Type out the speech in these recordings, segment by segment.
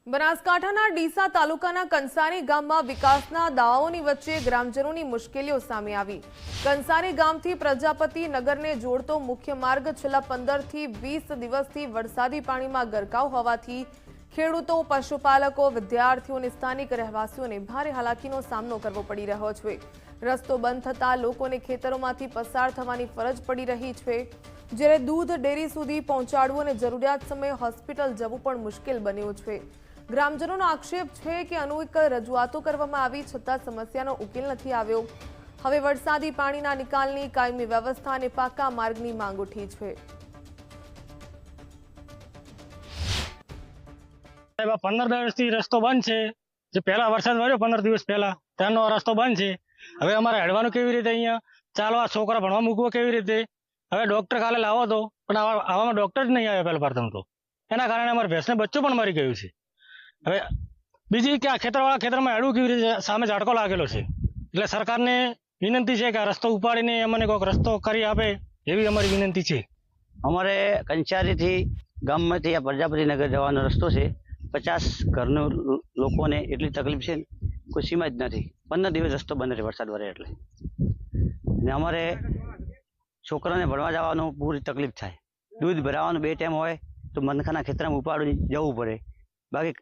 બનાસકાંઠાના ડીસા તાલુકાના કંસારી ગામમાં વિકાસના દાવાઓની વચ્ચે ગ્રામજનોની મુશ્કેલીઓ સામે આવી। કંસારી ગામથી પ્રજાપતિ નગરને જોડતો મુખ્ય માર્ગ છેલ્લા 15 થી 20 દિવસથી વરસાદી પાણીમાં ગરકાવ હોવાથી ખેડૂતો, પશુપાલકો, વિદ્યાર્થીઓ અને સ્થાનિક રહેવાસીઓને ભારે હાલાકીનો સામનો કરવો પડી રહ્યો છે। રસ્તો બંધ થતા લોકોને ખેતરોમાંથી પસાર થવાની ફરજ પડી રહી છે, જ્યારે દૂધ ડેરી સુધી પહોંચાડવું અને જરૂરિયાત સમયે હોસ્પિટલ જવું પણ મુશ્કેલ બન્યું છે। ગ્રામજનોનો આક્ષેપ છે કે અનેક રજૂઆતો કરવામાં આવી છતાં સમસ્યાનો ઉકેલ નથી આવ્યો। હવે વરસાદી પાણીના નિકાલની કાયમી વ્યવસ્થા અને પાકા માર્ગની માંગ ઉઠી છે। 15 દિવસથી રસ્તો બંધ છે। જે પહેલા વરસાદ પડ્યો 15 દિવસ પહેલા ત્યારનો રસ્તો બંધ છે। હવે અમારે હેડવાનું કેવી રીતે, અહીંયા ચાલવા છોકરા ભણવા મૂકવો કેવી રીતે? હવે ડોક્ટર કાલે લાવો તો પણ આવામાં ડોક્ટર જ નહીં આવ્યા પહેલા પ્રથમ તો, એના કારણે અમારે ભેંસને બચ્ચું પણ મરી ગયું છે। હવે બીજી કે આ ખેતરવાળા ખેતરમાં હેડવું કેવી રીતે? સામે ઝાટકો લાગેલો છે, એટલે સરકારને વિનંતી છે કે આ રસ્તો ઉપાડીને અમને કોઈક રસ્તો કરી આપે એવી અમારી વિનંતી છે। અમારે કંચારીથી ગામમાંથી આ પ્રજાપતિ નગર જવાનો રસ્તો છે। 50 ઘરનું લોકોને એટલી તકલીફ છે, કોઈ સીમા જ નથી। 15 દિવસ રસ્તો બંધ રહે વરસાદ વરે એટલે, ને અમારે છોકરાને ભણવા જવાનું પૂરી તકલીફ થાય। દૂધ ભરાવાનું 2 ટાઈમ હોય તો મનખાના ખેતરમાં ઉપાડીને જવું પડે, બાકી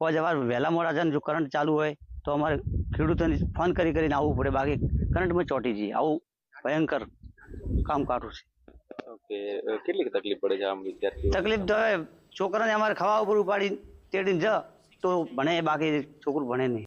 કોઈ જવાર વહેલા મોડા જાય, જો કરંટ ચાલુ હોય તો અમારે ખેડૂતોને ફોન કરીને આવવું પડે, બાકી કરંટમાં ચોંટી જઈએ। આવું ભયંકર કામ કાઢું છે। કેટલી તકલીફ પડે છે આમ વિદ્યાર્થીઓ? તકલીફ તો હવે છોકરાને અમારે ખાવા ઉપર ઉપાડી તેડીને જ તો ભણે, બાકી છોકરું ભણે નહીં।